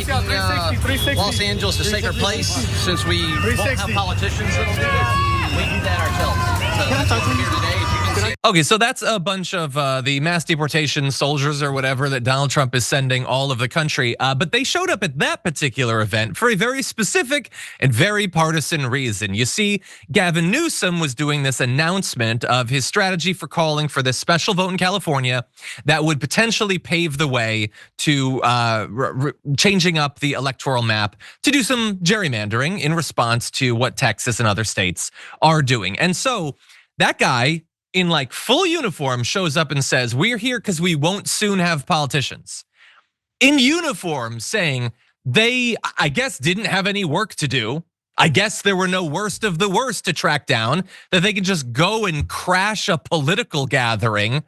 making 360. Los Angeles a safer place since we won't have politicians that'll do this. We do that ourselves. So that's why we're here today. Okay, so that's a bunch of the mass deportation soldiers or whatever that Donald Trump is sending all of the country. But they showed up at that particular event for a very specific and very partisan reason. You see, Gavin Newsom was doing this announcement of his strategy for calling for this special vote in California that would potentially pave the way to changing up the electoral map to do some gerrymandering in response to what Texas and other states are doing. And so that guy in like full uniform shows up and says, we're here because we won't soon have politicians. In uniform, saying they, I guess, didn't have any work to do. I guess there were no worst of the worst to track down, that they could just go and crash a political gathering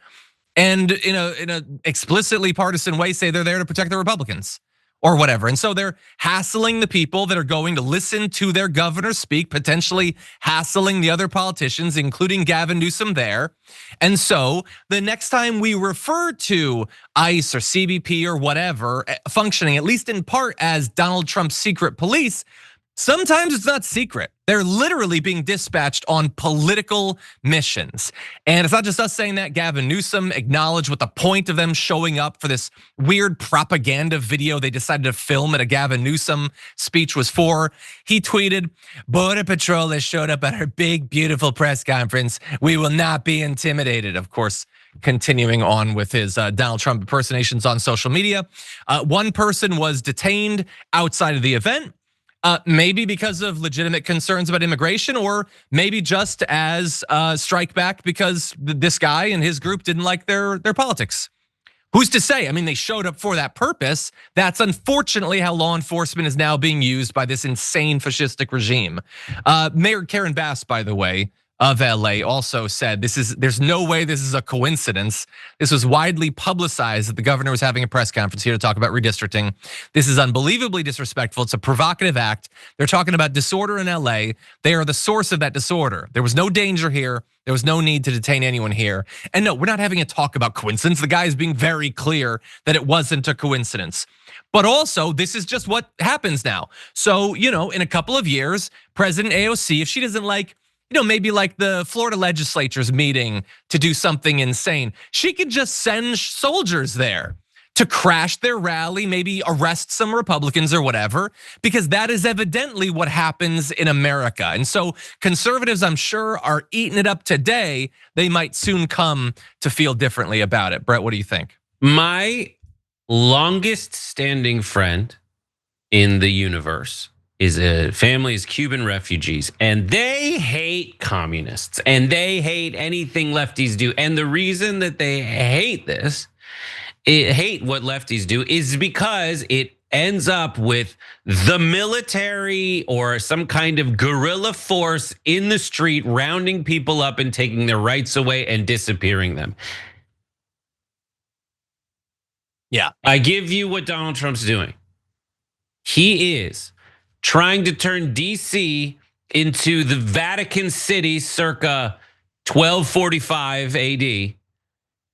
and in a explicitly partisan way say they're there to protect the Republicans or whatever. And so they're hassling the people that are going to listen to their governor speak, potentially hassling the other politicians, including Gavin Newsom there. And so the next time we refer to ICE or CBP or whatever functioning, at least in part, as Donald Trump's secret police, sometimes it's not secret. They're literally being dispatched on political missions. And it's not just us saying that. Gavin Newsom acknowledged what the point of them showing up for this weird propaganda video they decided to film at a Gavin Newsom speech was for. He tweeted, "Border Patrol has showed up at our big, beautiful press conference. We will not be intimidated." Of course, continuing on with his Donald Trump impersonations on social media. One person was detained outside of the event. Maybe because of legitimate concerns about immigration, or maybe just as strike back because this guy and his group didn't like their politics. Who's to say? I mean, they showed up for that purpose. That's unfortunately how law enforcement is now being used by this insane fascistic regime. Mayor Karen Bass, by the way, of LA also said there's no way this is a coincidence. This was widely publicized that the governor was having a press conference here to talk about redistricting. This is unbelievably disrespectful. It's a provocative act. They're talking about disorder in LA. They are the source of that disorder. There was no danger here. There was no need to detain anyone here. And no, we're not having a talk about coincidence. The guy is being very clear that it wasn't a coincidence. But also, this is just what happens now. So, in a couple of years, President AOC, if she doesn't like, maybe like the Florida legislature's meeting to do something insane, she could just send soldiers there to crash their rally, maybe arrest some Republicans or whatever, because that is evidently what happens in America. And so conservatives, I'm sure, are eating it up today. They might soon come to feel differently about it. Brett, what do you think? My longest standing friend in the universe is a family is Cuban refugees, and they hate communists and they hate anything lefties do. And the reason that they hate what lefties do is because it ends up with the military or some kind of guerrilla force in the street rounding people up and taking their rights away and disappearing them. Yeah, I give you what Donald Trump's doing. He is trying to turn DC into the Vatican City circa 1245 AD,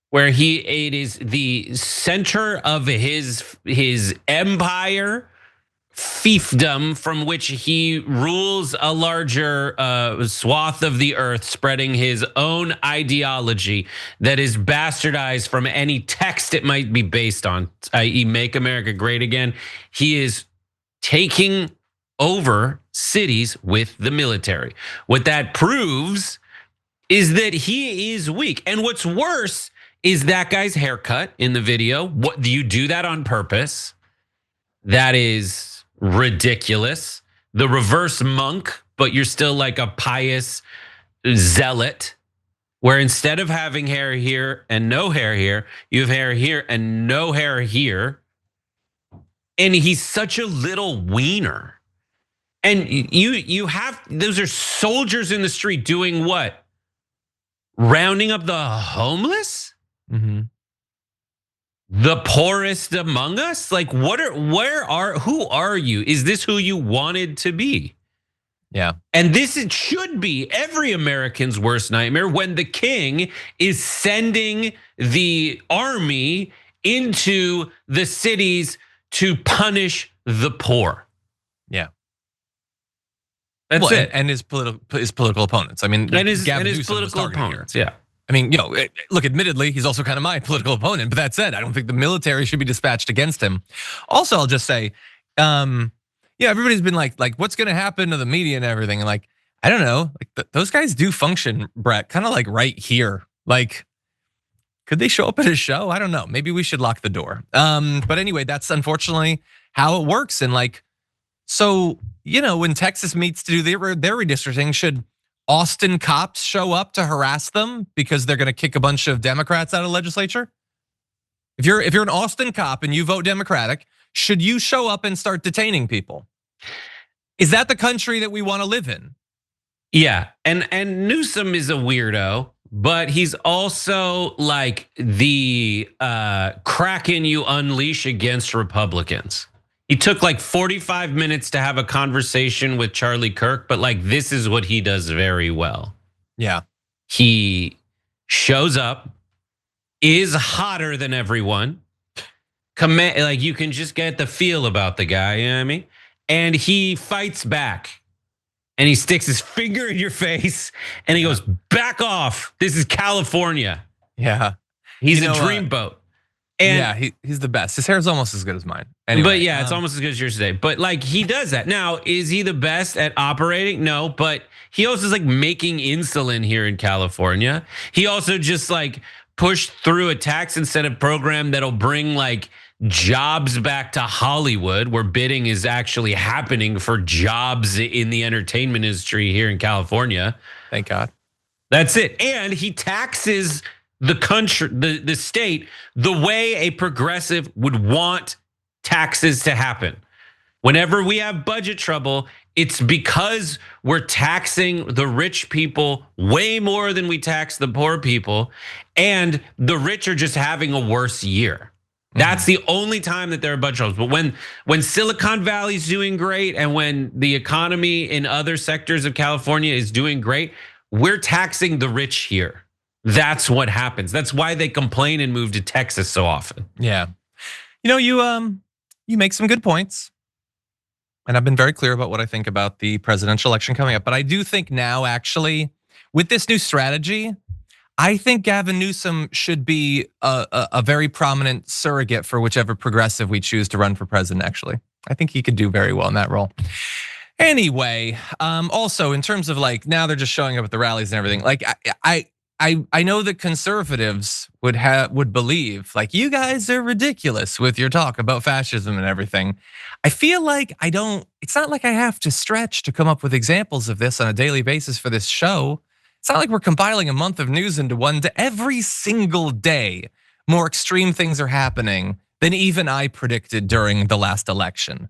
where it is the center of his empire, fiefdom, from which he rules a larger swath of the earth, spreading his own ideology that is bastardized from any text it might be based on, i.e. Make America Great Again. He is taking over cities with the military. What that proves is that he is weak. And what's worse is that guy's haircut in the video. What, do you do that on purpose? That is ridiculous. The reverse monk, but you're still like a pious zealot, where instead of having hair here and no hair here, you have hair here and no hair here. And he's such a little wiener. And you have, those are soldiers in the street doing what? Rounding up the homeless? Mm-hmm. The poorest among us? Like, who are you? Is this who you wanted to be? Yeah. And it should be every American's worst nightmare when the king is sending the army into the cities to punish the poor. Yeah. That's it. And his political opponents. I mean, And his Newsom political opponents. Yeah. I mean, look, admittedly, he's also kind of my political opponent. But that said, I don't think the military should be dispatched against him. Also, I'll just say, everybody's been like, what's going to happen to the media and everything? And like, I don't know, like those guys do function, Brett, kind of like right here. Like, could they show up at a show? I don't know. Maybe we should lock the door. But anyway, that's unfortunately how it works. And like, so, when Texas meets to do their redistricting, should Austin cops show up to harass them because they're going to kick a bunch of Democrats out of the legislature? If you're an Austin cop and you vote Democratic, should you show up and start detaining people? Is that the country that we want to live in? Yeah, and Newsom is a weirdo, but he's also like the Kraken you unleash against Republicans. He took like 45 minutes to have a conversation with Charlie Kirk, but like this is what he does very well. Yeah. He shows up, is hotter than everyone. Like you can just get the feel about the guy, you know what I mean? And he fights back. And he sticks his finger in your face and he goes, back off. This is California. Yeah. He's a dreamboat. And yeah, he's the best. His hair is almost as good as mine. Anyway, but yeah, it's almost as good as yours today. But like he does that. Now, is he the best at operating? No, but he also is like making insulin here in California. He also just like pushed through a tax incentive program that'll bring like jobs back to Hollywood, where bidding is actually happening for jobs in the entertainment industry here in California. Thank God. That's it. And he taxes the country, the state, the way a progressive would want taxes to happen. Whenever we have budget trouble, it's because we're taxing the rich people way more than we tax the poor people, and the rich are just having a worse year. That's the only time that there are budget troubles. But when Silicon Valley's doing great and when the economy in other sectors of California is doing great, we're taxing the rich here. That's what happens. That's why they complain and move to Texas so often. Yeah. You make some good points. And I've been very clear about what I think about the presidential election coming up. But I do think now, actually, with this new strategy, I think Gavin Newsom should be a very prominent surrogate for whichever progressive we choose to run for president, actually. I think he could do very well in that role. Anyway, also in terms of like, now they're just showing up at the rallies and everything. Like I know that conservatives would believe like you guys are ridiculous with your talk about fascism and everything. I feel like it's not like I have to stretch to come up with examples of this on a daily basis for this show. It's not like we're compiling a month of news into one day. Every single day, more extreme things are happening than even I predicted during the last election.